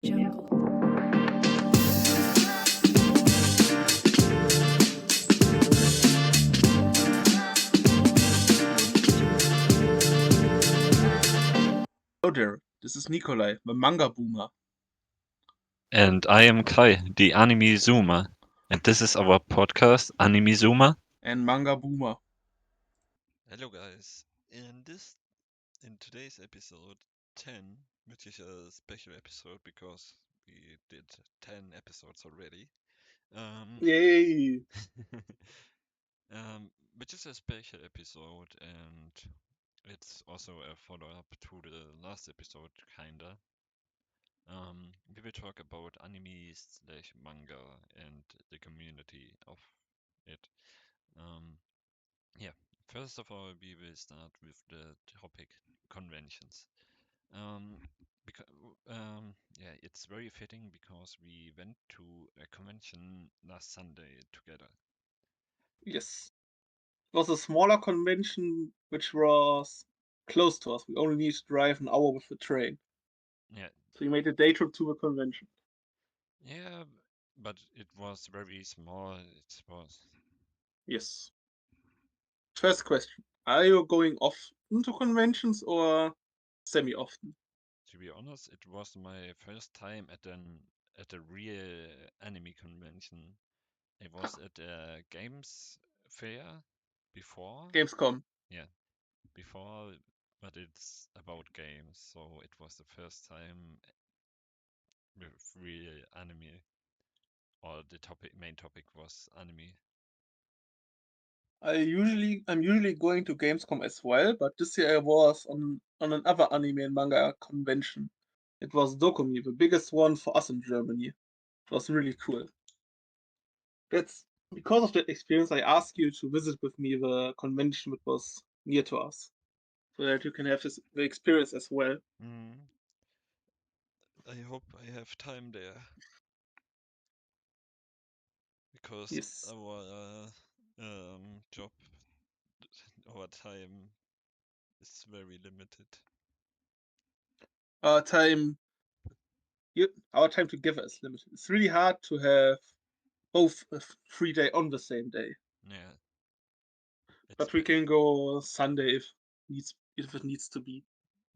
Hello there, this is Nikolai, the manga boomer. And I am Kai, the anime zoomer. And this is our podcast, Anime Zoomer. And manga boomer. Hello guys. In today's episode 10, which is a special episode because we did 10 episodes already. Yay! Which is a special episode and it's also a follow-up to the last episode kinda. We will talk about anime slash manga and the community of it. Um, yeah, first of all, we will start with the topic conventions. Um, because yeah, it's very fitting because we went to a convention last Sunday together. Yes. It was a smaller convention which was close to us. We only need to drive an hour with the train. Yeah, So we made a day trip to a convention. yeah, but it was very small. It was. Yes. First question. Are you going often to conventions or semi often? To be honest, it was my first time at a real anime convention. I was at a games fair before. Gamescom. Yeah, before, but it's about games, so it was the first time with real anime, or the main topic was anime. I'm usually going to Gamescom as well, but this year I was on another anime and manga convention. It was Dokumi, the biggest one for us in Germany. It was really cool. That's because of that experience I ask you to visit with me the convention that was near to us. So that you can have the experience as well. Mm. I hope I have time there because Yes. our job, our time is very limited. Our time our time together is limited. It's really hard to have both a free day on the same day. Yeah, it's But we can go Sunday if it needs to be.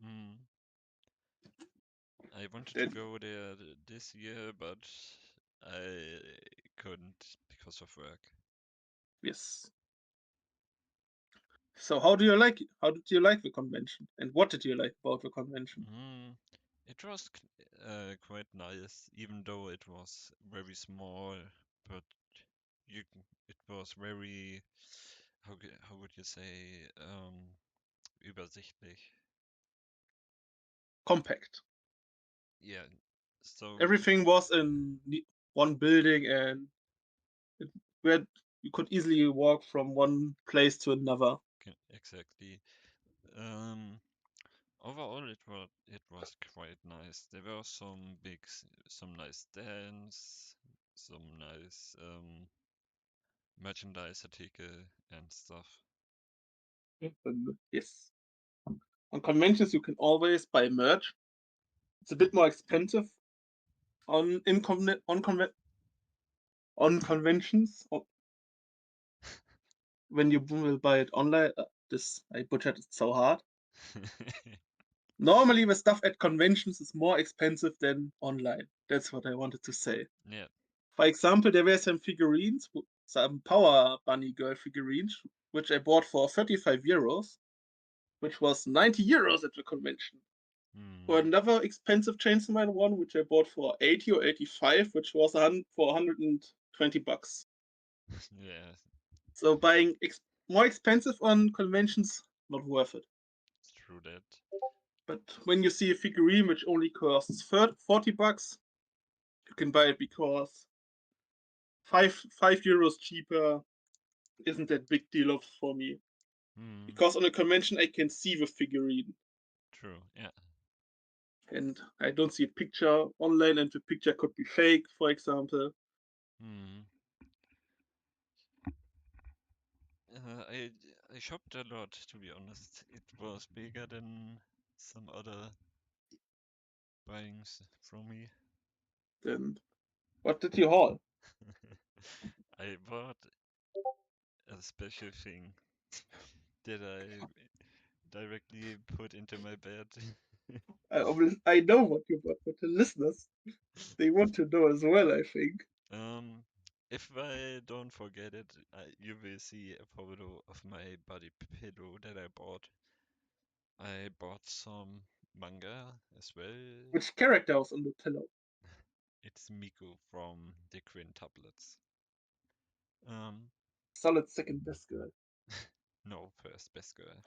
mm. I wanted to Then go there this year, but I couldn't because of work. yes. So how do you like it? How did you like the convention? And what did you like about the convention? Mm. It was quite nice, even though it was very small, but it was very, how would you say, übersichtlich. Compact. Yeah, so Everything was in one building and it, where you could easily walk from one place to another. exactly. Um, Overall, it was quite nice. There were some nice stands, some nice merchandise article and stuff. Yes. On conventions, you can always buy merch. It's a bit more expensive on conventions when you will buy it online. This I butchered it so hard. Normally, the stuff at conventions is more expensive than online. That's what I wanted to say. Yeah. For example, there were some figurines, some Power Bunny Girl figurines, which I bought for 35 euros, which was 90 euros at the convention. Or Hmm. another expensive Chainsaw Man one, which I bought for 80 or 85, which was for 120 bucks. Yeah. So buying more expensive on conventions, not worth it. True that. But when you see a figurine which only costs 40 bucks, you can buy it because 5 euros cheaper isn't that big deal for me. Hmm. Because on a convention I can see the figurine True. Yeah. and I don't see a picture online and the picture could be fake, for example. Hmm. I I shopped a lot, to be honest. It was bigger than some other buyings from me. Then what did you haul? I bought a special thing that I directly put into my bed. I know what you bought, but the listeners, they want to know as well, I think. Um, if I don't forget it, you will see a photo of my body pillow that I bought. I bought some manga as well. Which character was on the pillow? It's Miku from the Queen Tablets. Um, Solid second best girl. no, first best girl.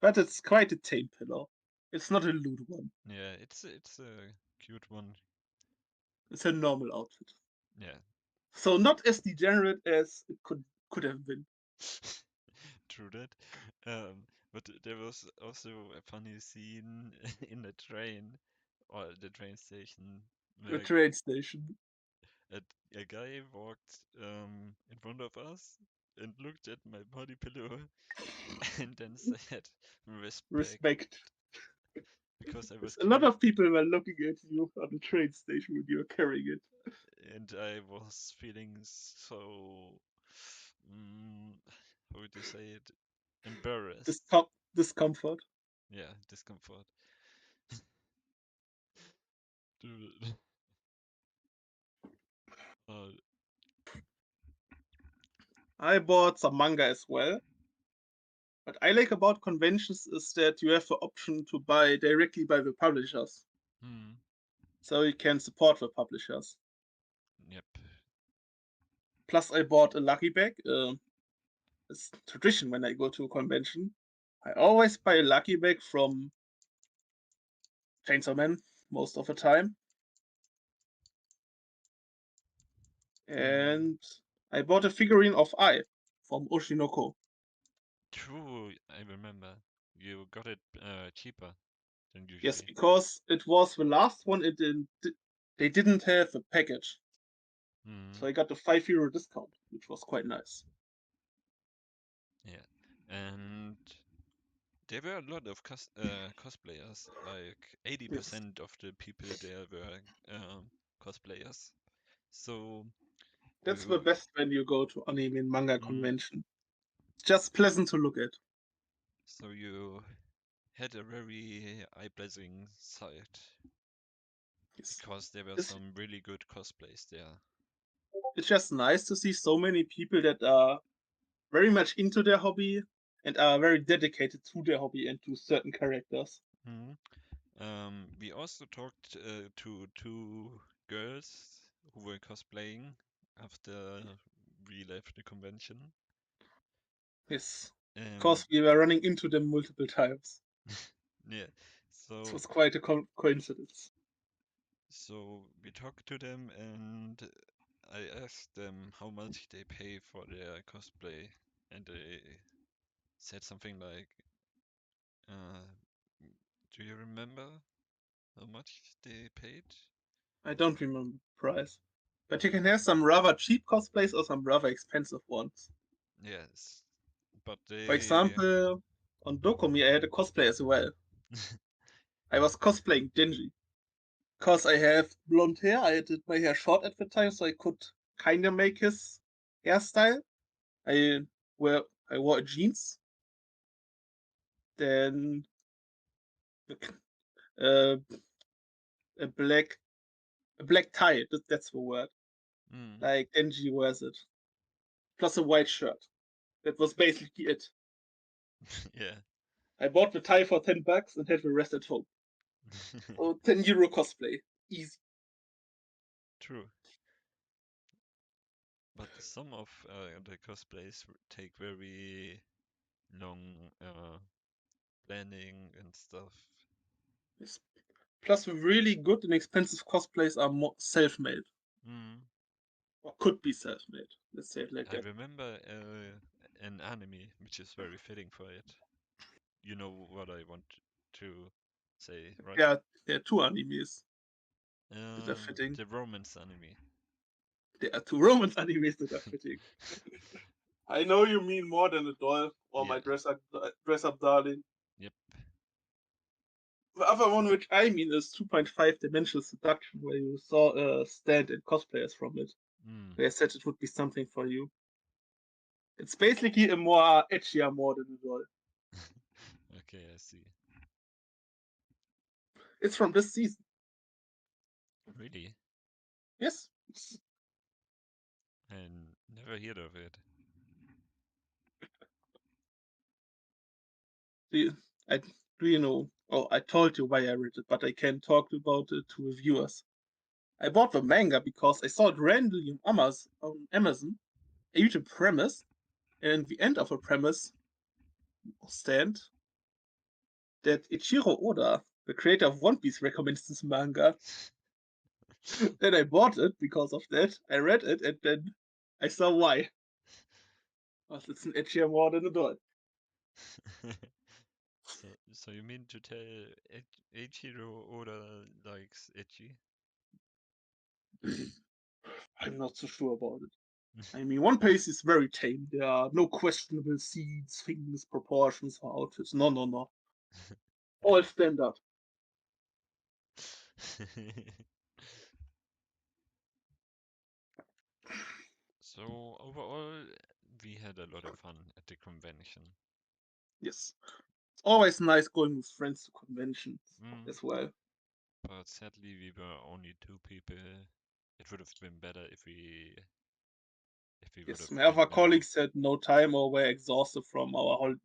But it's quite a tame pillow. It's not a lewd one. Yeah, it's a cute one. It's a normal outfit. Yeah. So not as degenerate as it could have been. True that. But there was also a funny scene in the train or the train station The where train station. a, a guy walked in front of us and looked at my body pillow and then said respect Respect. because I was A lot carrying of people were looking at you on the train station when you were carrying it. and I was feeling so how would you say it? Embarrassed. Discomfort. Yeah, discomfort. Dude. Uh, I bought some manga as well. What I like about conventions is that you have the option to buy directly by the publishers. hmm. So you can support the publishers. Yep. Plus, I bought a lucky bag. It's tradition when I go to a convention. I always buy a lucky bag from Chainsaw Man most of the time. Mm. And I bought a figurine of I from Oshinoko. True, I remember. You got it cheaper than Yes, usually. because it was the last one. They didn't have a package. Hmm. So I got a €5 discount, which was quite nice. Yeah. And there were a lot of cosplayers. Like Yes. 80% of the people there were cosplayers. So That's the you, best when you go to anime and manga mm, convention. Just pleasant to look at. so you had a very eye-pleasing sight Yes. because there were It's, some really good cosplays there. it's just nice to see so many people that are very much into their hobby and are very dedicated to their hobby and to certain characters. Hmm. We also talked to two girls who were cosplaying after we left the convention. Yes. Um, Because we were running into them multiple times. yeah, It so was quite a coincidence. so we talked to them and I asked them how much they pay for their cosplay, and they said something like, uh, "Do you remember how much they paid?" I don't remember the price. But you can have some rather cheap cosplays or some rather expensive ones. Yes, but For they. example, on Dokumi, I had a cosplay as well. I was cosplaying Denji. Because I have blonde hair, I did my hair short at the time, so I could kind of make his hairstyle. I I wore jeans, then uh, a black a black tie. That's the word. Mm, Like Denji wears it, plus a white shirt. That was basically it. yeah. I bought the tie for $10 and had the rest at home. So €10 cosplay, easy. True. But some of the cosplays take very long planning and stuff. Yes. Plus, the really good and expensive cosplays are more self-made Mm. or could be self-made. Let's say it like I that. remember an anime which is very fitting for it. You know what I want to say, right? There are two animes that are fitting. The romance anime. There are two romance animes that are fitting. I know you mean More Than a Doll or Yeah, My Dress Up Darling. yep. The other one, which I mean, is 2.5 Dimensional Seduction, where you saw a stand and cosplayers from it. Mm. Where I said it would be something for you. It's basically a more edgier modern doll. Okay, I see. It's from this season. Really? Yes. I never heard of it. Do you, I, do you know? Oh, I told you why I read it, but I can't talk about it to reviewers. I bought the manga because I saw it randomly on Amazon. I read a premise, and the end of a premise stand that Ichiro Oda, the creator of One Piece, recommends this manga. Then I bought it because of that. I read it, and then I saw why. Because it's an edgier more than a doll. So you mean to tell Eiichiro Oda likes itchy? I'm not so sure about it. I mean, One Piece is very tame. There are no questionable scenes, things, proportions, or outfits. No, no, no. All standard. So overall, we had a lot of fun at the convention. Yes. It's always nice going with friends to conventions Mm. as well. But sadly, we were only two people. It would have been better if we would Yes, have my been other more. colleagues had no time or were exhausted from our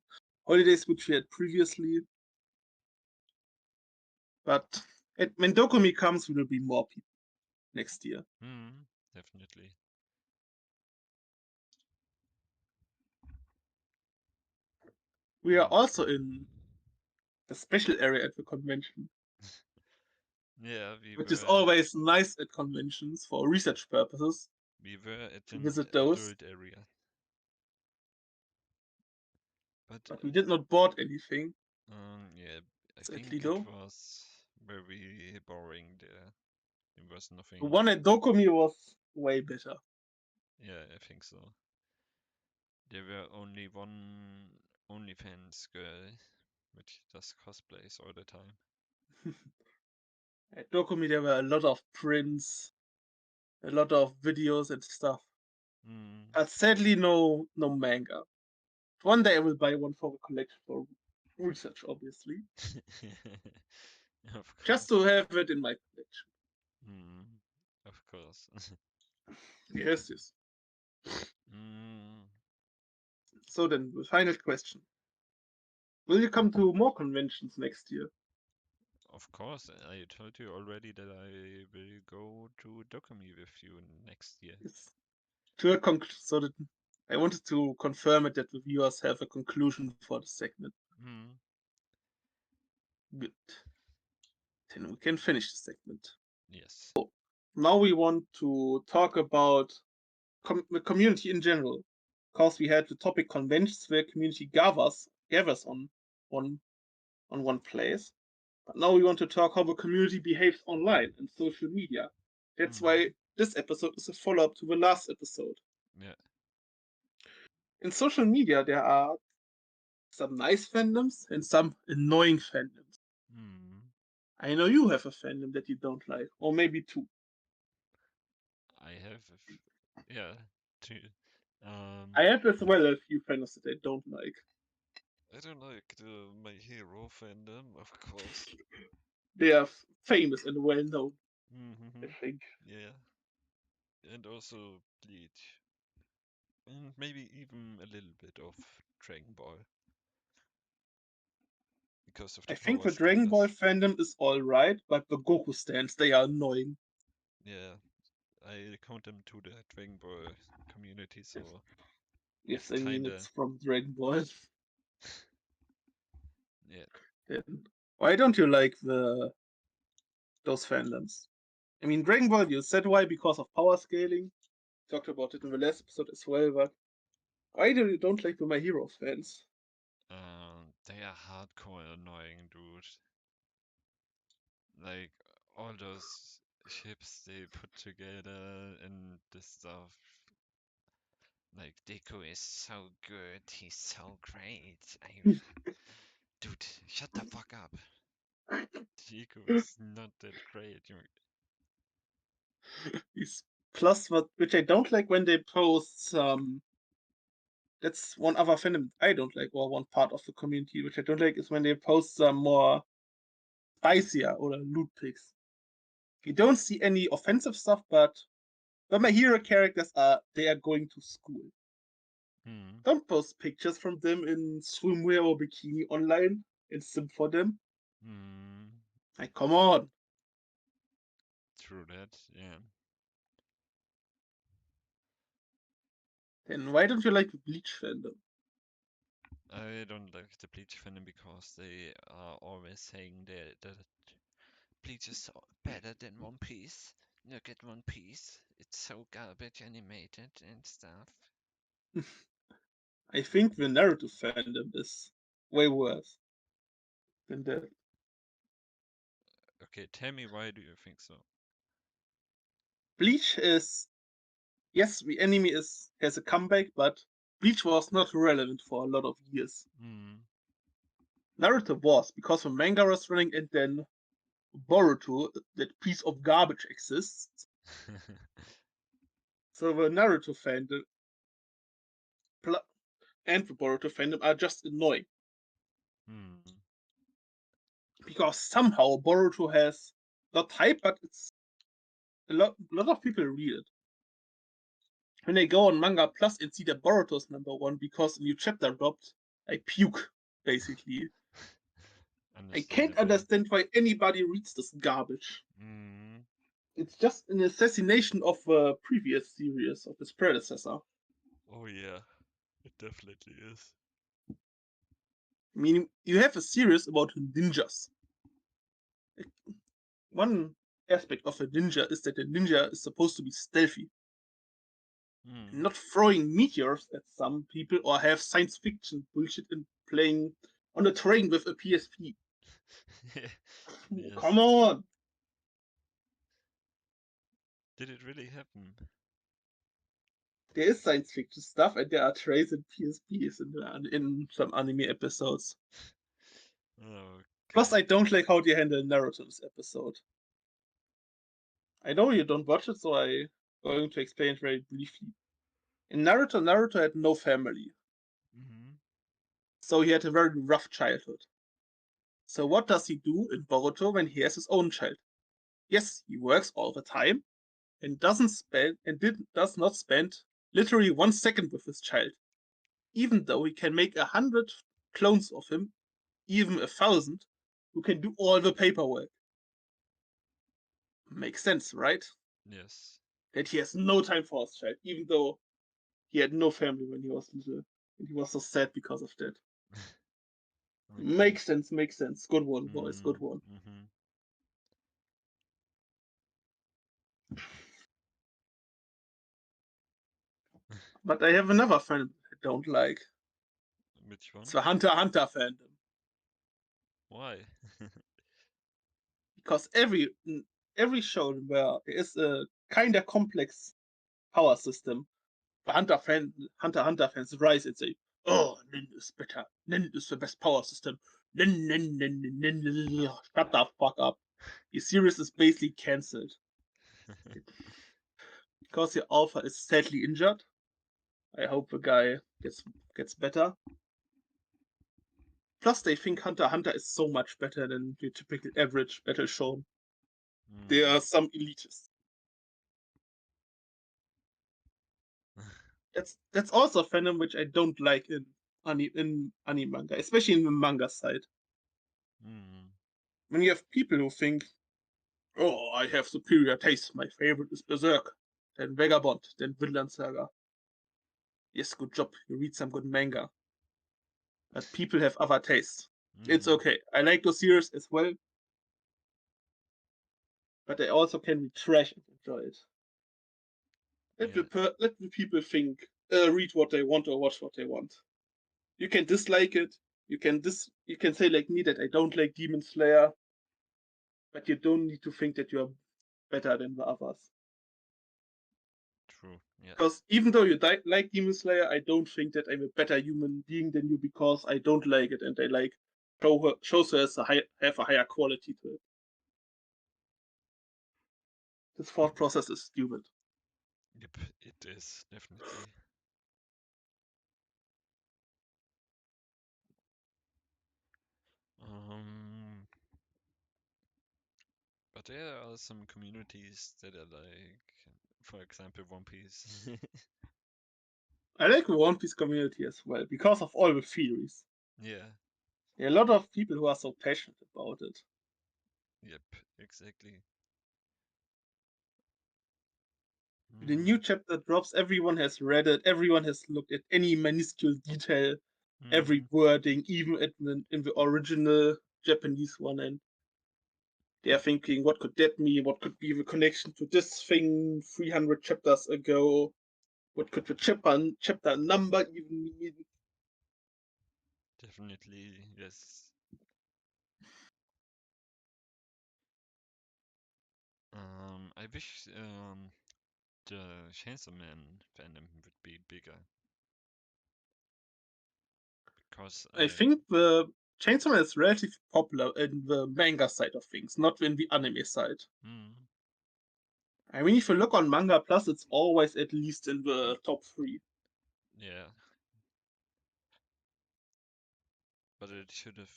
holidays, which we had previously. But when Dokumi comes, there will be more people next year. Mm, definitely. We are Mm. also in the special area at the convention, Yeah, which is always nice at conventions for research purposes we were at to an visit those. adult area, but But we did not bought anything, yeah, I sadly think it though. was very boring there. There was The nothing. one at Dokumi was way better. Yeah, I think so. There were only one OnlyFans girl, which does cosplays all the time. At Dokumi there were a lot of prints, a lot of videos and stuff. Mm. But sadly no manga. One day I will buy one for the collection for research, obviously. Of Just course. to have it in my collection. Mm. Of course. Yes, yes. Mm. So then the final question. Will you come to more conventions next year? Of course, I told you already that I will go to Dokumi with you next year. Yes. So that I wanted to confirm it that the viewers have a conclusion for the segment. Mm. Good. Then we can finish the segment. Yes. Now we want to talk about the community in general, because we had the topic conventions where community gathers on on one place. But now we want to talk how the community behaves online and social media. That's Mm. why this episode is a follow-up to the last episode. Yeah. In social media, there are some nice fandoms and some annoying fandoms. Mm. I know you have a fandom that you don't like, or maybe two. I have, yeah, two. I have as well a few fandoms that I don't like. I don't like the My Hero fandom, of course. They are famous and well known, I Mm-hmm. think. Yeah, and also Bleach, and maybe even a little bit of Dragon Ball because of I the think power the Dragon Ball scalers. fandom is alright, but the Goku stands, they are annoying. Yeah, I count them to the Dragon Ball community, so Yes, it's I mean kinda, it's from Dragon Ball. yeah. Then why don't you like the those fandoms? I mean Dragon Ball you said why because of power scaling. Talked about it in the last episode as well, but why do you don't like the My Hero fans? They are hardcore annoying, dude. Like all those ships they put together and this stuff. Like Deku is so good, he's so great. Dude, shut the fuck up. Chico is not that great. Plus, which I don't like when they post that's one other fandom I don't like, or one part of the community which I don't like is when they post some more spicier or loot pics. You don't see any offensive stuff, but when my hero characters they are going to school. Hmm. Don't post pictures from them in swimwear or bikini online and sim for them. Hmm. Like, come on. True that. Yeah. Then why don't you like the Bleach fandom? I don't like the Bleach fandom because they are always saying that Bleach is so better than One Piece. Look at One Piece. It's so garbage animated and stuff. I think the Naruto fandom is way worse than that. Okay, tell me why do you think so? Bleach is yes, the anime has a comeback, but Bleach was not relevant for a lot of years. Hmm. Naruto was because the manga was running, and then Boruto, that piece of garbage, exists. So the Naruto fandom and the Boruto fandom are just annoying Hmm. because somehow Boruto has not hype, but it's a lot of people read it. When I go on Manga Plus and see that Boruto's #1 because a new chapter dropped, I puke, basically. I can't Understandable. understand why anybody reads this garbage. Hmm. It's just an assassination of a previous series of its predecessor. Oh yeah, it definitely is. I mean, you have a series about ninjas. One aspect of a ninja is that a ninja is supposed to be stealthy, Hmm. not throwing meteors at some people or have science fiction bullshit and playing on a train with a PSP. Yes. Come on! Did it really happen? There is science fiction stuff, and there are trains and PSPs in some anime episodes. Plus, Okay. I don't like how they handle Naruto's episode. I know you don't watch it, so I'm going to explain it very briefly. In Naruto, Naruto had no family, Hmm. so he had a very rough childhood. So what does he do in Boruto when he has his own child? Yes, he works all the time and does not spend literally 1 second with his child, even though he can make 100 clones of him, even 1,000, who can do all the paperwork. Makes sense, right? Yes. That he has no time for his child, even though he had no family when he was little, and he was so sad because of that. Okay. Makes sense, makes sense. Good one, boys, good Mm, one. mm-hmm. But I have another fandom I don't like. Which It's one? the Hunter x Hunter fandom. Why? Because every show where there is a kinda complex power system, the Hunter x Hunter fans rise and say, "Oh, Nin is better. Nin is the best power system. Nin, nin, nin, nin, nin, nin. Shut the fuck up." The series is basically cancelled because the Alpha is sadly injured. I hope the guy gets better. Plus, they think Hunter x Hunter is so much better than the typical average battle shown. There are Mm. some elitists. That's also a fandom which I don't like in anime manga, especially in the manga side. Mm. When you have people who think, "Oh, I have superior taste. My favorite is Berserk, then Vagabond, then Vinland Saga." Yes, good job. You read some good manga, but people have other tastes. It's Mm. okay. I like those series as well, but I also can be trash and enjoy it. Yeah. Let the people think, read what they want or watch what they want. You can dislike it. You can say like me that I don't like Demon Slayer, but you don't need to think that you're better than the others. True. Yeah. Because even though you like Demon Slayer, I don't think that I'm a better human being than you because I don't like it and I like shows her as have a higher quality to it. This thought process is stupid. Yep, it is definitely. Um, but there are some communities that are like, for example, One Piece. I like the One Piece community as well because of all the theories. Yeah, There are a lot of people who are so passionate about it. yep, exactly. When the new Mm, chapter drops, everyone has read it, everyone has looked at any minuscule detail, every mm, wording, even in the original Japanese one, and they are thinking, what could that mean? What could be the connection to this thing 300 chapters ago? What could the chapter number even mean? definitely, yes. I wish the Chainsaw Man fandom would be bigger because I think the Chainsaw Man is relatively popular in the manga side of things, not in the anime side. mm, I mean, if you look on Manga Plus, it's always at least in the top 3. yeah, but it should have.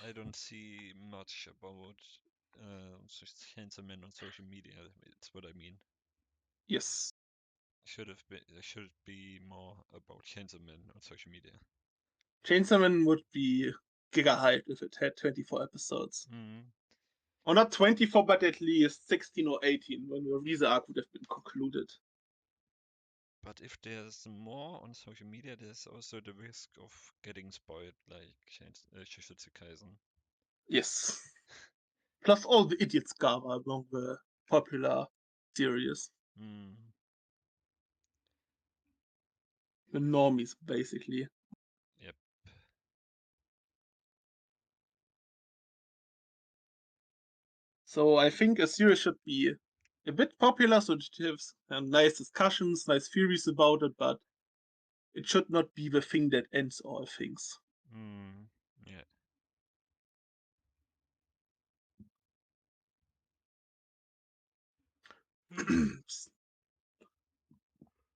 I don't see much about Chainsaw Man on social media. It's what I mean. Yes. Should have been. Should be more about Chainsaw Man on social media. Chainsaw Man would be giga hype if it had 24 episodes. Mm. Or not 24, but at least 16 or 18 when the Visa arc would have been concluded. But if there's more on social media, there's also the risk of getting spoiled, like Jujutsu Kaisen. Yes. Plus all the idiots Gava among the popular series. Mm. The normies, basically. Yep. So I think a series should be a bit popular, so it has nice discussions, nice theories about it, but it should not be the thing that ends all things. Mm. Yeah.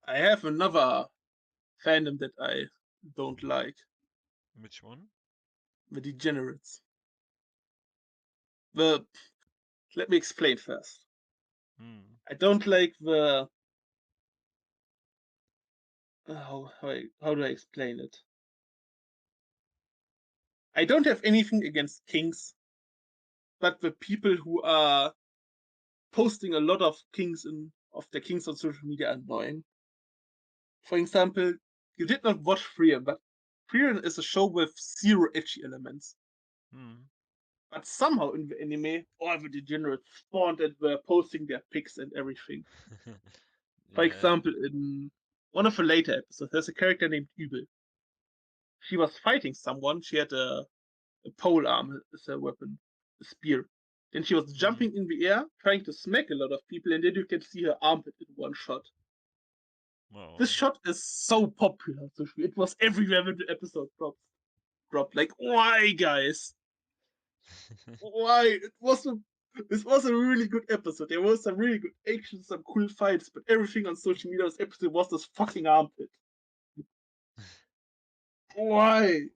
I have another fandom that I don't like. Which one? The degenerates. The Let me explain first. Mm. I don't like the how do I explain it? I don't have anything against kings, but the people who are posting a lot of kings on social media are annoying. For example, you did not watch Freon, but Freon is a show with zero edgy elements. Mm. But somehow in the anime, all the degenerates spawned and were posting their pics and everything. For Yeah. example, in one of the later episodes, there's a character named Übel. She was fighting someone. She had a pole arm as a weapon, a spear. Then she was Mm. jumping in the air, trying to smack a lot of people, and then you can see her armpit in one shot. This Wow. shot is so popular. So it was everywhere when the episode dropped. Like, why, guys? Why? This was a really good episode. There was some really good action, some cool fights, but everything on social media this episode was this fucking armpit. Why?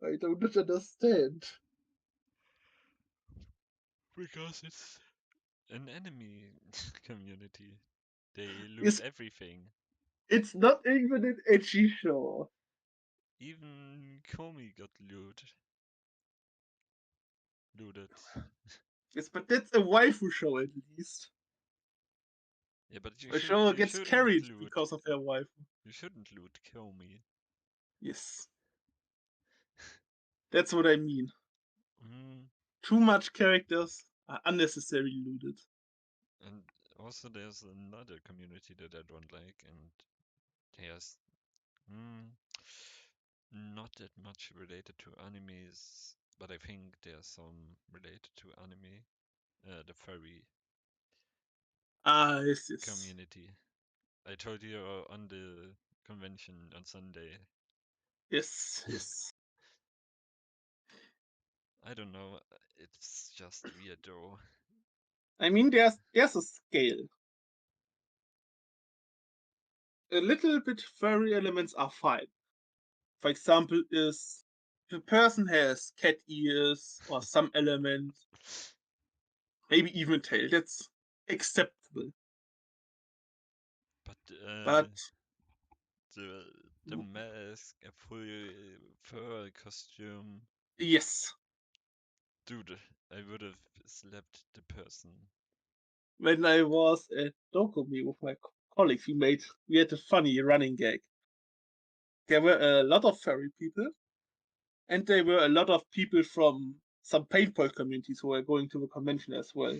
I don't understand. Because it's an enemy community. They loot It's everything. it's not even an edgy show. Even Komi got looted. Yes, but that's a waifu show at least. Yeah, but A show you gets shouldn't carried loot. because of their waifu. You shouldn't loot Komi. Yes, that's what I mean. Mm. Too much characters are unnecessarily looted. And also, there's another community that I don't like, and there's mm, not that much related to animes, but I think there's some related to anime. The furry Ah, yes. community. I told you on the convention on Sunday. Yes. I don't know. It's just weird though. I mean, there's a scale. A little bit furry elements are fine. For example, is if a person has cat ears or some element, maybe even a tail, that's acceptable. But But the mask, a full fur costume, yes, dude, I would have slapped the person. when I was at Dokumi with my colleagues, we had a funny running gag. There were a lot of furry people, and there were a lot of people from some paintball communities who were going to the convention as well.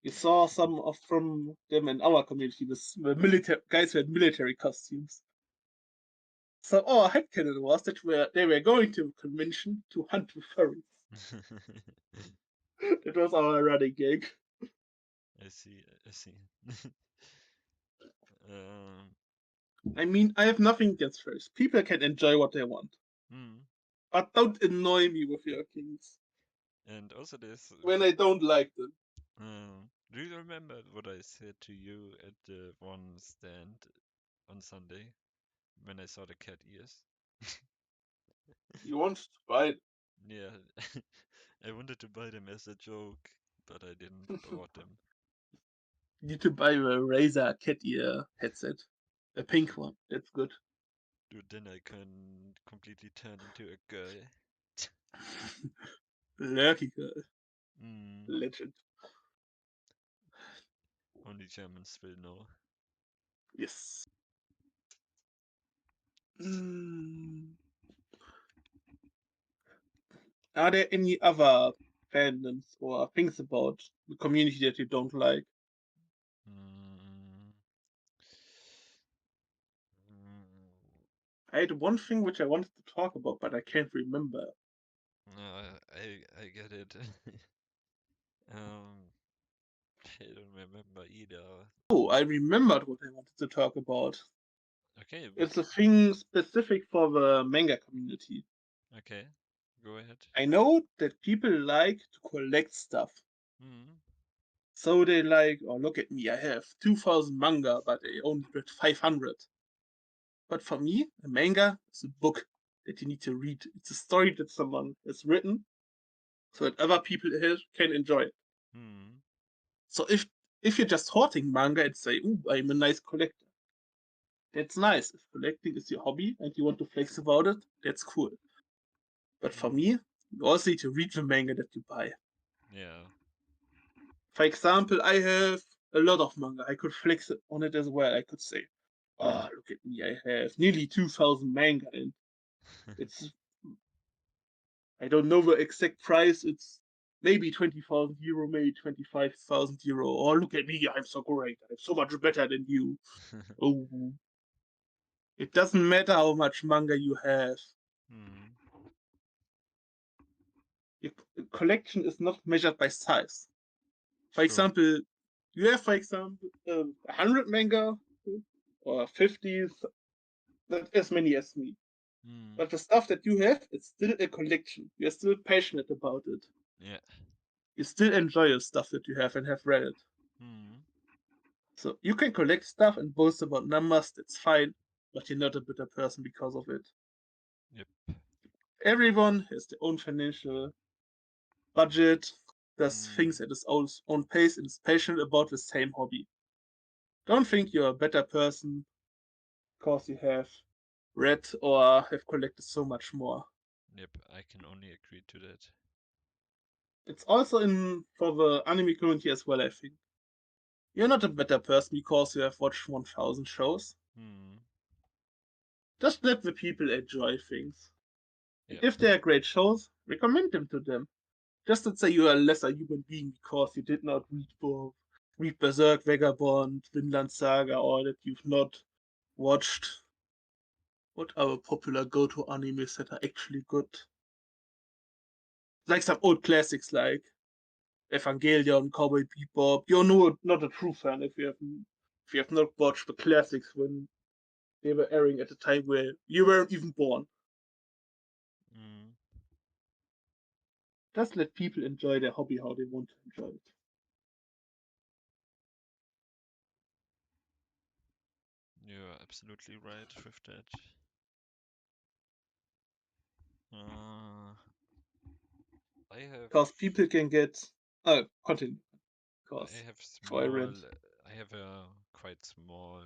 You saw some of from them in our community with the military guys who had military costumes. So our headcanon was that they were going to a convention to hunt with furries. That was our running gag. I see, I see. um, I mean, I have nothing against furries. People can enjoy what they want. hmm. But don't annoy me with your kings And also there's when I don't like them. do you remember what I said to you at the one stand on Sunday when I saw the cat ears? You want to buy Yeah, I wanted to buy them as a joke, but I didn't bought them. you need to buy a Razer cat ear headset. A pink one. That's good. Dude, then I can completely turn into a girl. Lurky girl. Mm, Legend. only Germans will know. Yes. Mm. Are there any other fandoms or things about the community that you don't like? Mm, mm, I had one thing which I wanted to talk about, but I can't remember. no, I get it. um, I don't remember either. Oh, I remembered what I wanted to talk about. Okay, what? It's a thing specific for the manga community. Okay, go ahead. I know that people like to collect stuff. Mm, So they like, oh, look at me, I have 2000 manga, but I only read 500. But for me, a manga is a book that you need to read. It's a story that someone has written so that other people can enjoy it. mm, So if you're just hoarding manga and say, "Ooh, I'm a nice collector," that's nice. If collecting is your hobby and you want to flex about it, that's cool. But for mm, me, you also need to read the manga that you buy. yeah. For example, I have a lot of manga. I could flex on it as well. I could say, "Oh, look at me! I have nearly 2,000 manga, and it's I don't know the exact price. It's maybe 20,000 euro, maybe 25,000 euro. Oh, look at me! I'm so great. I'm so much better than you." Oh, it doesn't matter how much manga you have. mm, Your collection is not measured by size. For true. example, you have, for example, 100 manga or 50, not as many as me. Mm, But the stuff that you have, it's still a collection. You're still passionate about it. yeah. You still enjoy the stuff that you have and have read it. Mm, So you can collect stuff and boast about numbers, that's fine, but you're not a bitter person because of it. yep. Everyone has their own financial budget, does Mm, things at his own pace, and is passionate about the same hobby. Don't think you're a better person because you have read or have collected so much more. yep, I can only agree to that. It's also in for the anime community as well, I think. You're not a better person because you have watched 1000 shows. Mm, Just let the people enjoy things. And yep. if they are great shows, recommend them to them. Just don't say you are a lesser human being because you did not read Berserk, Vagabond, Vinland Saga, or that you've not watched what are popular go-to animes that are actually good. Like some old classics like Evangelion, Cowboy Bebop. You're not a true fan if you have not watched the classics when they were airing at a time where you weren't even born. Mm, Just let people enjoy their hobby how they want to enjoy it. You're absolutely right with that. Uh, I have Because people can get. Continue. I Because have before I small rant. I have a quite small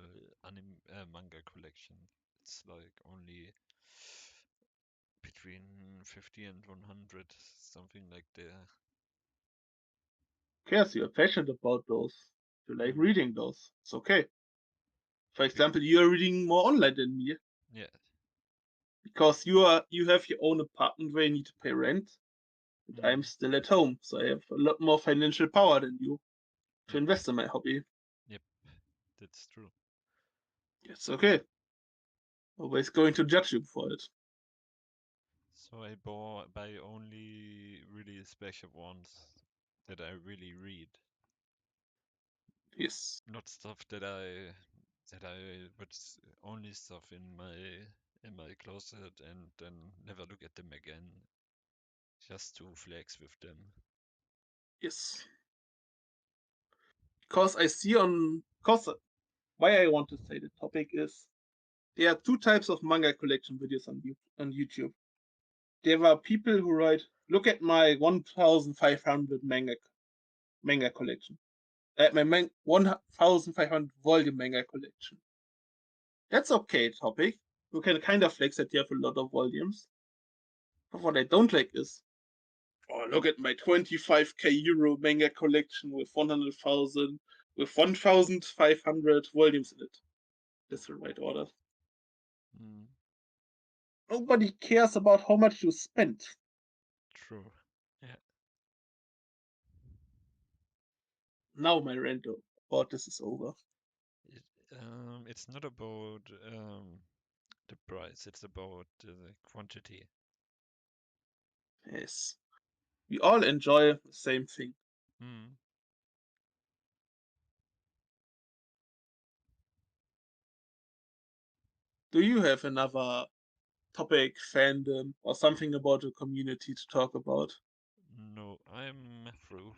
manga collection. It's like only between 50 and 100, something like there. Cares you're passionate about those. You like Hmm. reading those. It's okay. For example, you are reading more online than me Yeah. because you have your own apartment where you need to pay rent, and I'm Hmm. still at home, so I have a lot more financial power than you to Yep. invest in my hobby. Yep. That's true. It's okay. Always going to judge you for it. So I buy only really special ones that I really read, Yes. not stuff that I but only stuff in my closet and then never look at them again, just to flex with them. Yes. Because I see on. Because why I want to say the topic is there are two types of manga collection videos on YouTube. There are people who write, "Look at my 1,500 manga collection. My 1,500 volume manga collection." That's okay topic. You can kind of flex that you have a lot of volumes. But what I don't like is, oh, look at my 25k euro manga collection with 100,000, with 1,500 volumes in it. That's the right order. Mm, Nobody cares about how much you spent. true. Yeah. Now my rant about this is over. It, it's not about the price, it's about the quantity. Yes. We all enjoy the same thing. Mm. Do you have another topic, fandom, or something about the community to talk about? No, I'm through.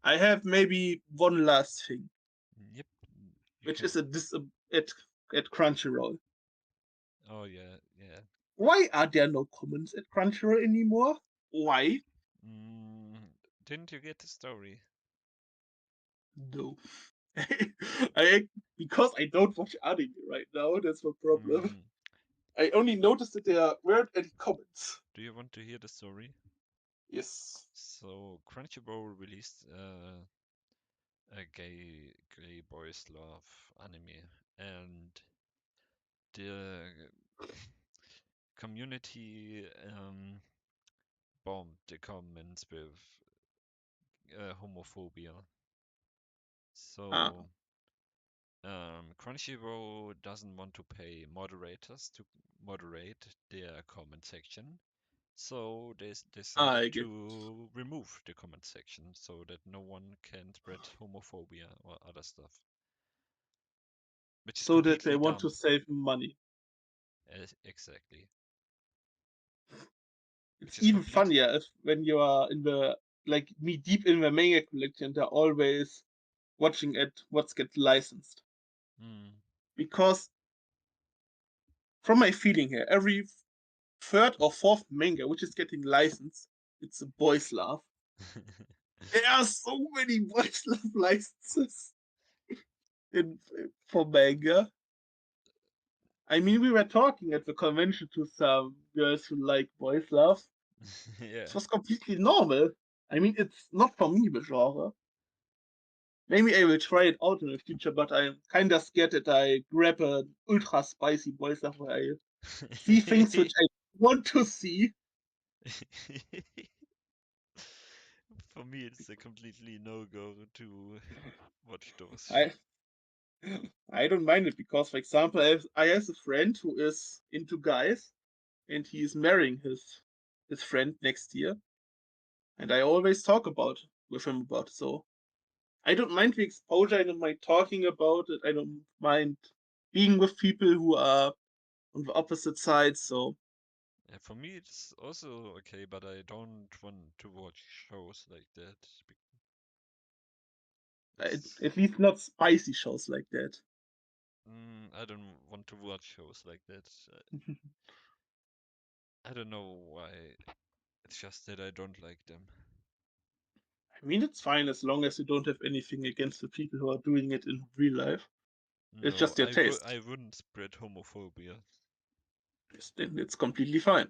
I have maybe one last thing, Yep, you which can. is at Crunchyroll. Oh yeah, yeah. Why are there no comments at Crunchyroll anymore? Why? Mm, didn't you get the story? No. I because I don't watch anime right now. That's my problem. Mm. I only noticed that there weren't any comments. Do you want to hear the story? Yes. So Crunchyroll released a gay boys love anime, and the community bombed the comments with homophobia. Ah, So Crunchyroll doesn't want to pay moderators to moderate their comment section, so they decided I get. to remove the comment section so that no one can spread homophobia or other stuff, which is So that they completely want dumb. to save money. Exactly. It's Which is even complete. funnier if when you are in the like me deep in the manga collection, they're always watching at what's get licensed. Mm. Because from my feeling here, every third or fourth manga which is getting licensed, it's a boys' love. There are so many boys' love licenses in for manga. I mean, we were talking at the convention to some girls who like boys' love. Yeah. It was completely normal. I mean, it's not for me, the genre. Maybe I will try it out in the future, but I'm kinda scared that I grab an ultra spicy boys love where I see things which I want to see. For me, it's a completely no-go to watch those shit. I I don't mind it because, for example, I have a friend who is into guys, and he is marrying his friend next year, and I always talk about with him about it. So I don't mind the exposure. I don't mind talking about it. I don't mind being with people who are on the opposite side. So For me, it's also okay, but I don't want to watch shows like that. At least not spicy shows like that. I don't want to watch shows like that. I don't know why. It's just that I don't like them. I mean, it's fine as long as you don't have anything against the people who are doing it in real life. It's No, just your taste. I wouldn't spread homophobia. Then it's completely fine.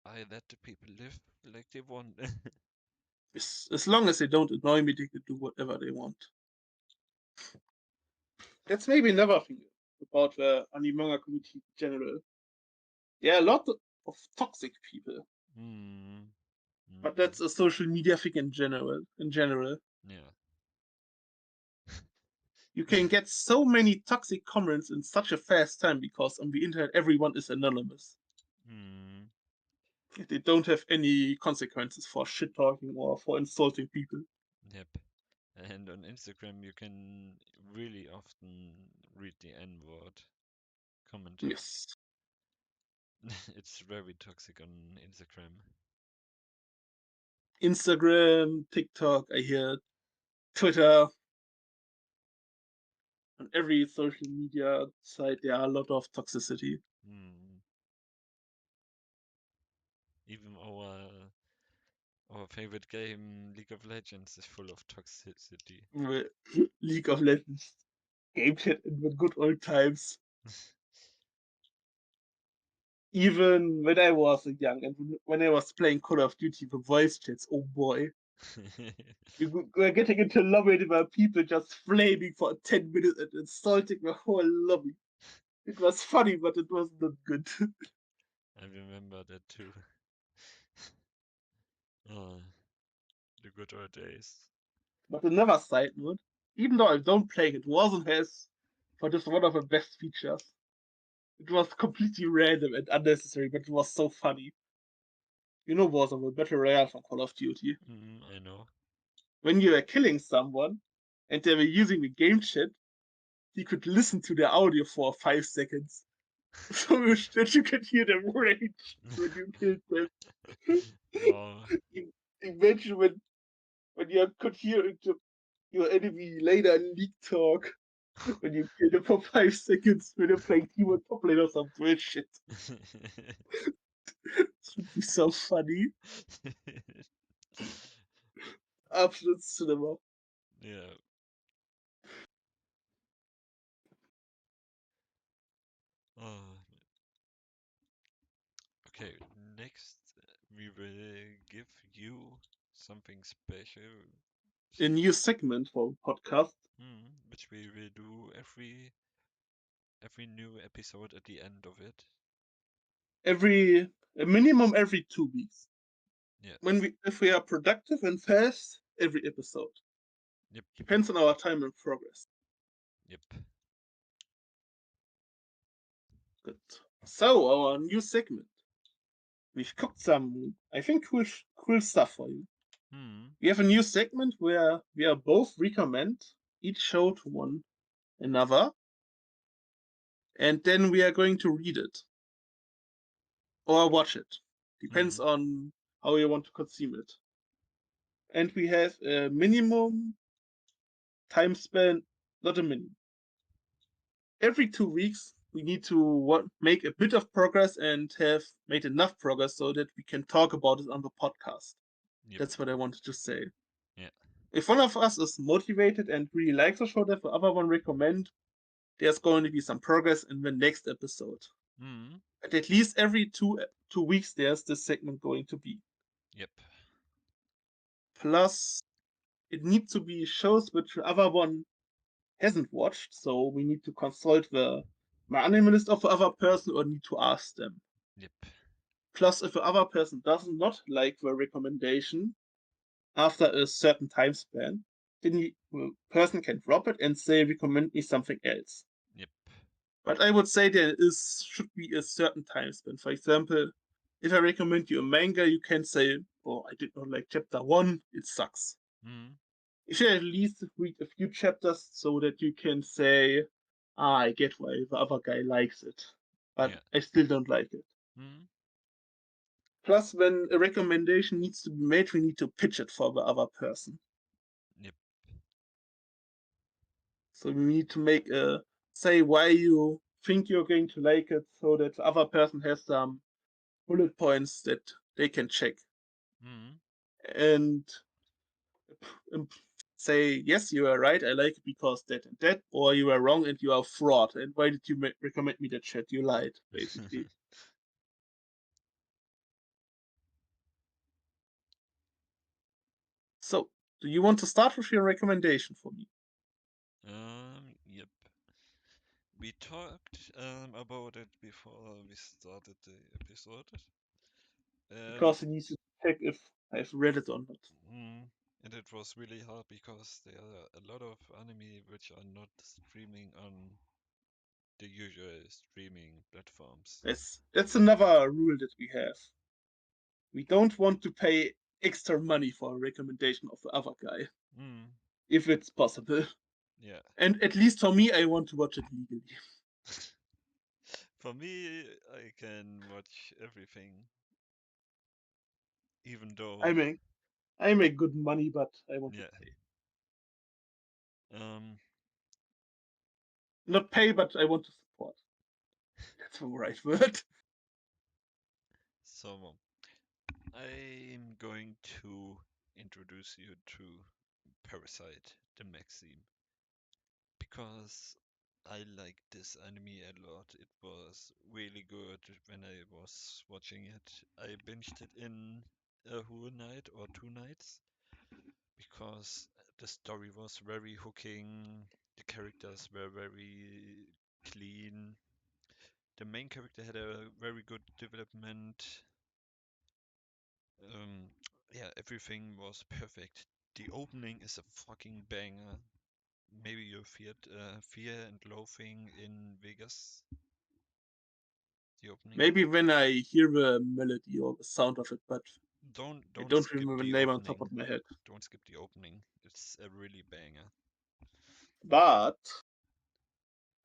I let the people live like they want. As long as they don't annoy me, they can do whatever they want. That's maybe another thing about the AniManga community in general. There are a lot of toxic people, but that's a social media thing in general. Yeah. You can get so many toxic comments in such a fast time because on the internet everyone is anonymous. They don't have any consequences for shit talking or for insulting people. Yep. And on Instagram, you can really often read the N word commented. Yes. It's very toxic on Instagram. Instagram, TikTok, I hear Twitter. On every social media site, there are a lot of toxicity. Even our favorite game, League of Legends, is full of toxicity. League of Legends game chat in the good old times. Even when I was young and when I was playing Call of Duty, the voice chats, oh boy. You were getting into a lobby where people just flaming for 10 minutes and insulting the whole lobby. It was funny, but it was not good. I remember that too. Oh, the good old days. But another side note, even though I don't play it, Warzone has, for this one of the best features. It was completely random and unnecessary, but it was so funny. You know Warzone, the Battle Royale from Call of Duty. I know. When you were killing someone and they were using the game chat, you could listen to their audio for 5 seconds. So that you could hear them rage when you killed them. Wow. Imagine when you could hear your enemy later in League talk when you kill them for 5 seconds when you're playing team on top lane or some bullshit. This would be so funny. Absolute cinema. Yeah. Oh. Okay, next we will give you something special. A new segment for podcast. Which we will do every new episode at the end of it. A minimum every 2 weeks. Yeah. If we are productive and fast, every episode. Yep. Depends on our time and progress. Yep. Good. So our new segment. We've cooked some, I think, cool stuff for you. We have a new segment where we are both recommend each show to one another, and then we are going to read it or watch it. Depends on how you want to consume it. And we have a minimum time span, not a minimum. Every 2 weeks, we need to make a bit of progress and have made enough progress so that we can talk about it on the podcast. Yep. That's what I wanted to say. Yeah. If one of us is motivated and really likes the show that the other one recommend, there's going to be some progress in the next episode. But at least every 2 weeks, there's this segment going to be. Yep. Plus, it needs to be shows which the other one hasn't watched, so we need to consult my anime list of the other person or need to ask them. Yep. Plus, if the other person does not like the recommendation after a certain time span, then the person can drop it and say, recommend me something else. Yep. But I would say should be a certain time span. For example, if I recommend you a manga, you can say, oh, I did not like chapter 1, it sucks. You should at least read a few chapters so that you can say, I get why the other guy likes it. but Yeah. I still don't like it. Mm. Plus, when a recommendation needs to be made, we need to pitch it for the other person. Yep. So we need to make say why you think you're going to like it, so that the other person has some bullet points that they can check Mm. and say, yes, you are right, I like it because that and that, or you are wrong and you are a fraud. And why did you recommend me that shit? You lied, basically. So, do you want to start with your recommendation for me? Yep. We talked about it before we started the episode. And Because you need to check if I've read it or not. mm, and it was really hard because there are a lot of anime which are not streaming on the usual streaming platforms. That's another rule that we have. We don't want to pay extra money for a recommendation of the other guy, Mm. if it's possible. Yeah. And at least for me, I want to watch it legally. For me, I can watch everything, even though, I make I make good money, but I want to yeah. pay. Um, Not pay, but I want to support. That's the right word. so I'm going to introduce you to Parasite, the Maxim, because I like this anime a lot. It was really good when I was watching it. I binged it in a whole night or 2 nights because the story was very hooking. The characters were very clean. The main character had a very good development. Um, yeah, everything was perfect. The opening is a fucking banger. Maybe you feared Fear and Loathing in Vegas. The opening. Maybe when I hear the melody or the sound of it, but Don't I don't don't skip remember the the name on top opening. of my head. Don't skip the opening. It's a really banger. But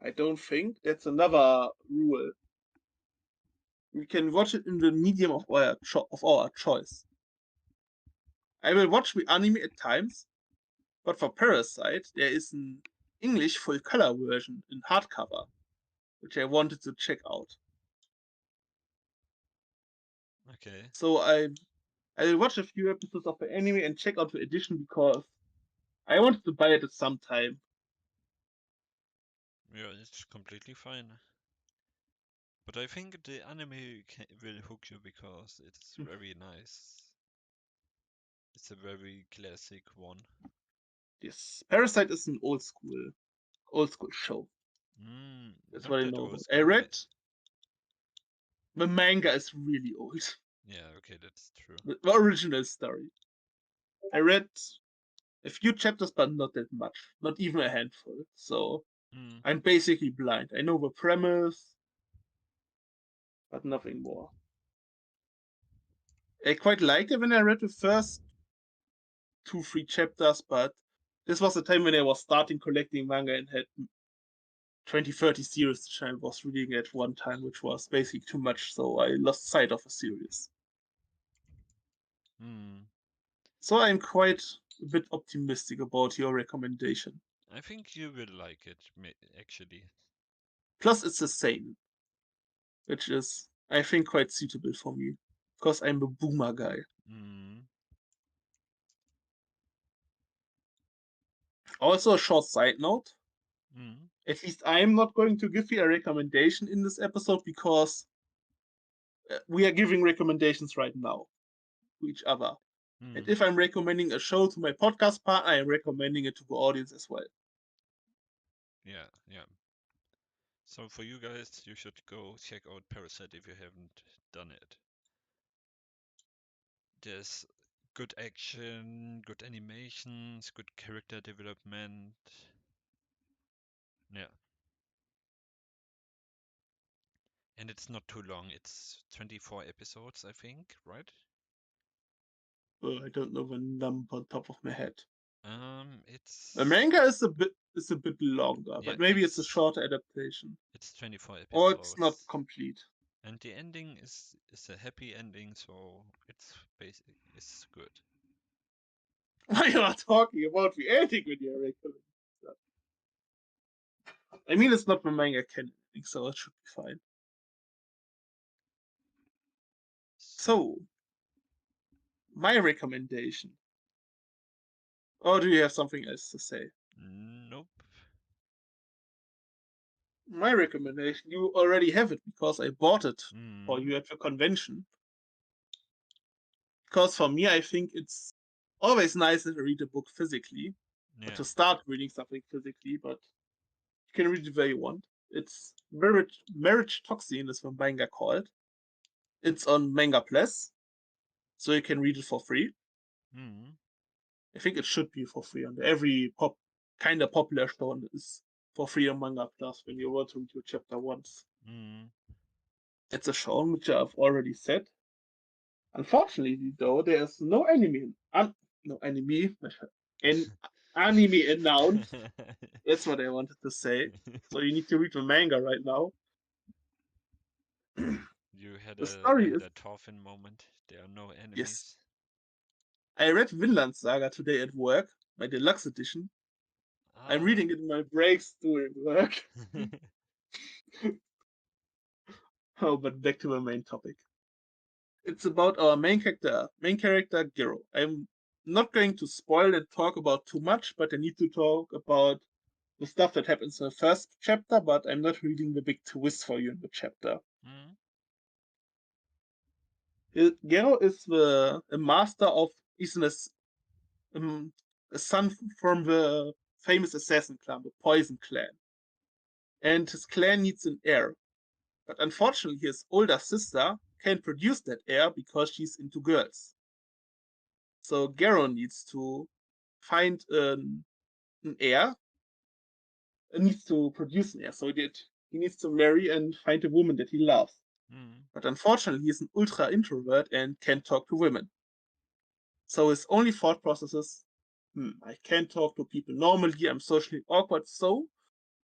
I don't think that's another rule. We can watch it in the medium of our choice. I will watch the anime at times, but for Parasite, there is an English full color version in hardcover, which I wanted to check out. Okay. So I will watch a few episodes of the anime and check out the edition because I wanted to buy it at some time. Yeah, it's completely fine. But I think the anime will hook you because it's very nice. It's a very classic one. Yes, Parasite is an old school show. That's Not what I that know old about. I school. read the manga is really old. Yeah, okay, that's true. The original story. I read a few chapters, but not that much. Not even a handful. So Mm, I'm basically blind. I know the premise, but nothing more. I quite liked it when I read the first 2, 3 chapters, but this was the time when I was starting collecting manga and had 20, 30 series which I was reading at one time, which was basically too much, so I lost sight of a series. mm. So I'm quite a bit optimistic about your recommendation. I think you will like it, actually. Plus, it's a seinen, which is, I think, quite suitable for me, because I'm a boomer guy. Mm, Also, a short side note. mm, At least I'm not going to give you a recommendation in this episode because we are giving recommendations right now to each other. And mm. if I'm recommending a show to my podcast partner, I'm recommending it to the audience as well. Yeah, yeah. So for you guys, you should go check out Parasite if you haven't done it. There's good action, good animations, good character development. Yeah. And it's not too long. It's 24 episodes, I think, right? I don't know the number on top of my head. The It's manga is a bit longer, yeah, but maybe it's a shorter adaptation. it's 24 Or it's not episodes, complete. and the ending is a happy ending, so it's good. Why you are talking about the ending when you're recommending stuff? I mean, it's not the manga canon, so it should be fine. So, my recommendation. Or do you have something else to say? Nope. My recommendation, you already have it because I bought it for Mm, you at the convention. Because for me, I think it's always nice to read a book physically, or yeah. to start reading something physically, but you can read it where you want. It's Marriage Toxin is the manga called. It's on Manga Plus, so you can read it for free. Mm, I think it should be for free on every kind of popular show is for free on Manga Plus when you want to read your chapter once. mm. It's a show which I've already said. Unfortunately, though, there's no anime, an anime announced. That's what I wanted to say. So you need to read the manga right now. You had The a story is Thorfinn moment. There are no yes. enemies. I read Vinland Saga today at work, my deluxe edition. I'm Ah. reading it in my breaks during work. Oh, but back to the main topic. It's about our main character Gero. I'm not going to spoil and talk about too much, but I need to talk about the stuff that happens in the first chapter, but I'm not reading the big twist for you in the chapter. Mm, Gero is a master of he's um, a son from the famous assassin clan, the Poison Clan. And his clan needs an heir. But unfortunately, his older sister can't produce that heir because she's into girls. So Gero needs to find an heir, needs to produce an heir. So he needs to marry and find a woman that he loves. mm, But unfortunately, he's an ultra introvert and can't talk to women. So his only thought process is, I can't talk to people normally, I'm socially awkward, so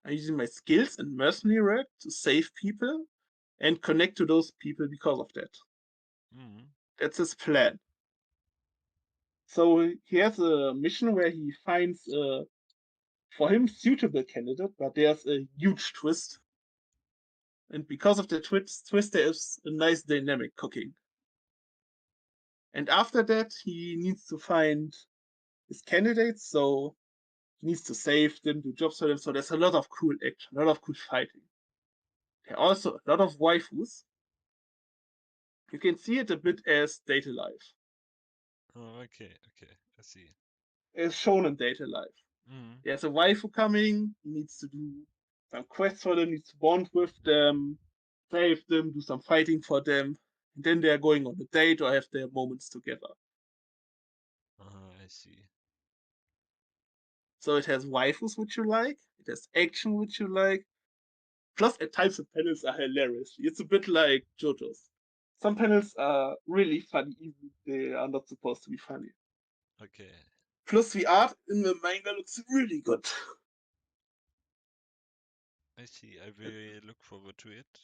I'm using my skills and mercenary work to save people and connect to those people because of that. mm. That's his plan. So he has a mission where he finds a, for him, suitable candidate, but there's a huge twist. And because of the twist there is a nice dynamic cooking. And after that, he needs to find his candidates, so he needs to save them, do jobs for them. So there's a lot of cool action, a lot of cool fighting. There are also a lot of waifus. You can see it a bit as data life, Oh, okay. I see. as shown in data life. Mm, There's a waifu coming, he needs to do some quests for them, needs to bond with them, save them, do some fighting for them, and then they're going on a date or have their moments together. I see. So it has waifus which you like, it has action which you like, plus at times the panels are hilarious. It's a bit like JoJo's. Some panels are really funny, even if they are not supposed to be funny. Okay. Plus the art in the manga looks really good. I see. I will look forward to it.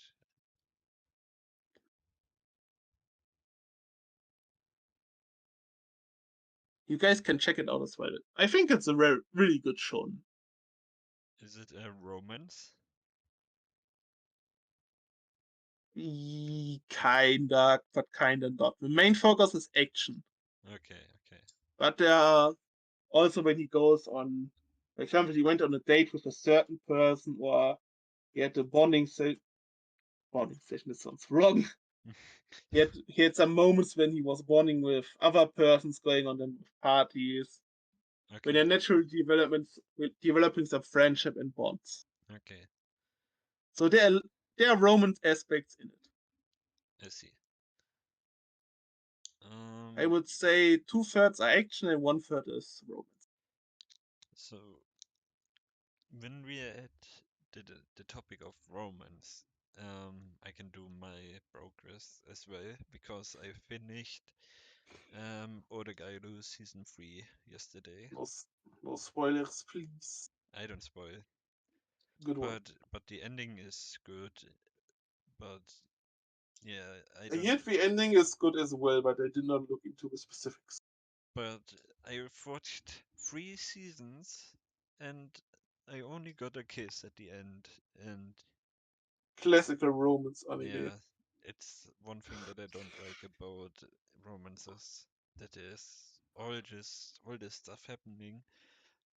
You guys can check it out as well. I think it's a really good show. Is it a romance? Kinda, but kinda not. The main focus is action. Okay. But there are also when he goes on, for example, he went on a date with a certain person, or he had a bonding session. This sounds wrong. He had some moments when he was bonding with other persons, going on them parties, when Okay. they're naturally developing some friendship and bonds. Okay. So there are romance aspects in it. I see. I would say 2/3 are action and 1/3 is romance. So when we are at the topic of romance, I can do my progress as well because I finished Oregairu season 3 yesterday. No, no spoilers, please. I don't spoil, Good one. but the ending is good. But yeah, I I don't. heard the ending is good as well, but I did not look into the specifics. But I've watched 3 seasons, and I only got a kiss at the end, and Classical romance anime. yeah, it's one thing that I don't like about romances. That is all this stuff happening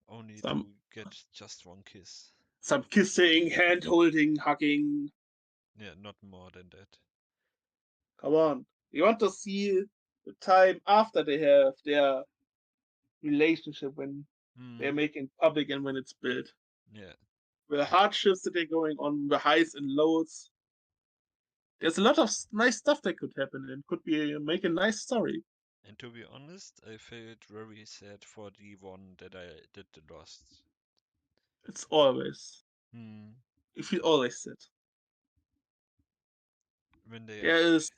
only Some to get just one kiss. some kissing, hand holding, hugging. Yeah, not more than that. Come on. You want to see the time after they have their relationship when they're Hmm. making public and when it's built. Yeah. The hardships that are going on, the highs and lows. There's a lot of nice stuff that could happen and could be make a nice story. And to be honest, I felt very sad for the one that I did the lost. It's always. Hmm. You feel always sad. When they There actually. is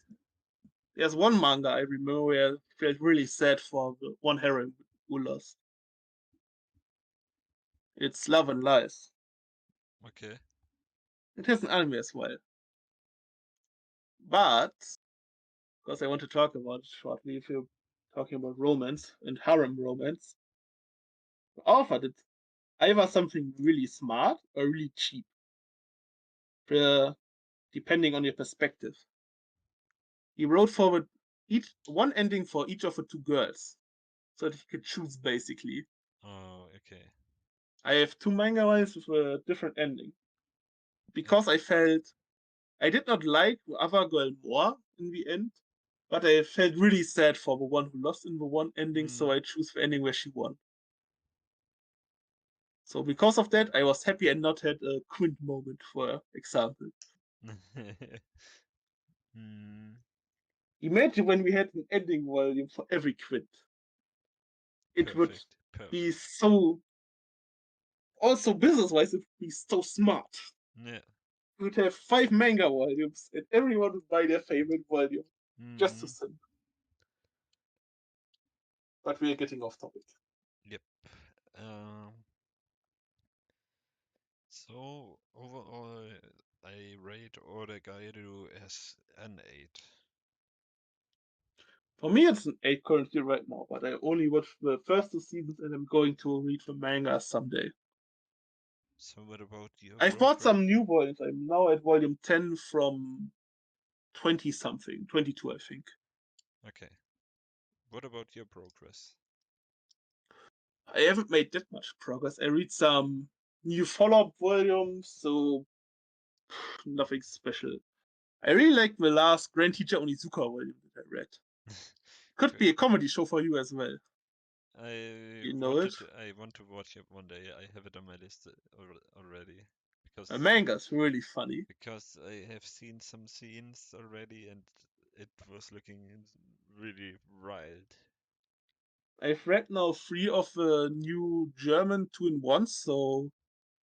there's one manga I remember where I felt really sad for the one heroine who lost. It's Love and Lies. Okay. It has an anime as well. But because I want to talk about it shortly, if you're talking about romance and harem romance, offered it either something really smart or really cheap, uh, depending on your perspective. He wrote forward each one ending for each of the two girls, so that he could choose basically. Oh, okay. I have two manga ones with a different ending And because I felt I did not like the other girl more in the end, but I felt really sad for the one who lost in the one ending, so hmm. I choose the ending where she won. So because of that, I was happy and not had a Quint moment, for example. Hmm. Imagine when we had an ending volume for every Quint. It would Perfect. be Perfect. so, also business-wise, it would be so smart. Yeah. We would have 5 manga volumes, and everyone would buy their favorite volume just to Hmm. send. But we are getting off topic. Yep. Um. So overall, I rate Oregairu as an 8. For me, it's an 8 currently right now, but I only watched the first 2 seasons and I'm going to read the manga someday. So what about your I've bought progress? some new volumes. I'm now at volume 10 from 20 something, 22, I think. Okay. What about your progress? I haven't made that much progress. I read some new follow up volumes, so nothing special. I really like the last Grand Teacher Onizuka volume that I read. Could Per- be a comedy show for you as well. I You know it? wanted to, I want to watch it one day. I have it on my list already The because manga's really funny. I have seen some scenes already and it was looking really wild. I've read now 3 of the new German 2-in-1s, so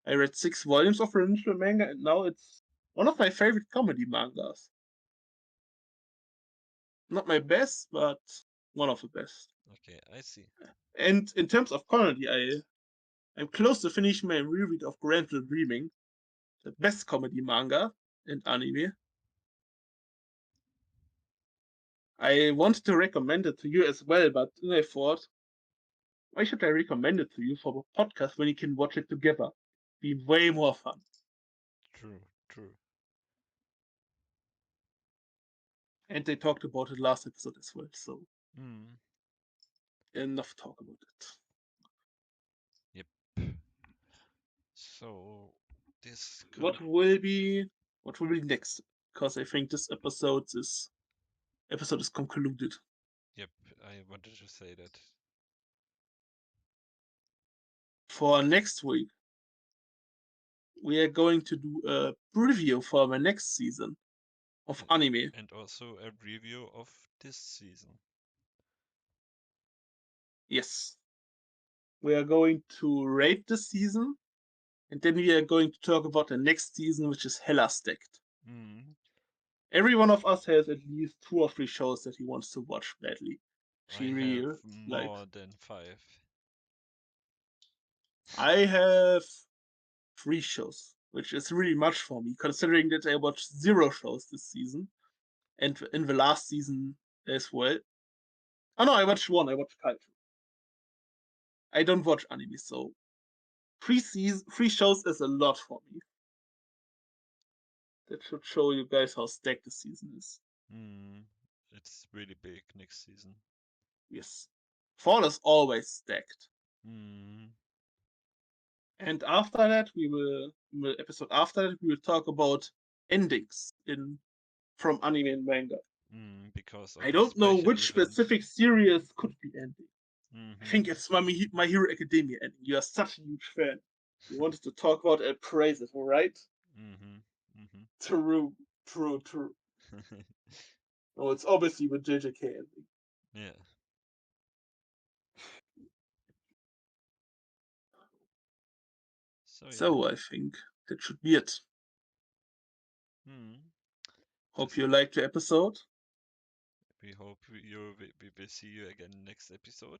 I read 6 volumes of the initial manga, and now it's one of my favorite comedy mangas. Not my best, but one of the best. Okay, I see. And in terms of comedy, I'm close to finishing my reread of Grand Dreaming, the best comedy manga and anime. I wanted to recommend it to you as well, but then I thought, why should I recommend it to you for a podcast when you can watch it together? Be way more fun. True, true. And they talked about it last episode as well, so Hmm. enough talk about it. Yep. So this What con will be what will be next? Because I think this episode is concluded. Yep, I wanted to say that. For next week, we are going to do a preview for the next season of And, anime. and also a review of this season. Yes. We are going to rate the season, and then we are going to talk about the next season, which is hella stacked. Hmm. Every one of us has at least 2 or 3 shows that he wants to watch badly. I She have really like. more than 5. I have 3 shows, which is really much for me, considering that I watched 0 shows this season, and in the last season as well. Oh no, I watched one. I watched Kaiju. I don't watch anime, so 3 shows is a lot for me. That should show you guys how stacked the season is. It's really big next season. Yes, fall is always stacked. Hmm. And after that, in the episode after that, we will talk about endings in from anime and manga. Because of I a don't know special which event. specific series could be ending. I think Mm-hmm. it's My Hero Academia ending. You are such a huge fan. You wanted to talk about and praise it, alright? Mm-hmm. Mm-hmm. True. Oh, it's obviously the JJK ending. Yeah. So yeah. So I think that should be it. Hmm. Hope you liked the episode. We hope we will see you again next episode.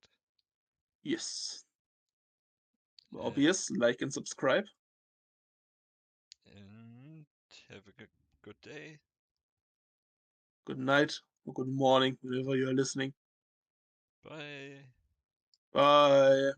Yes. Uh, Obvious, like and subscribe. and have a good day. Good night or good morning, whenever you are listening. Bye. Bye.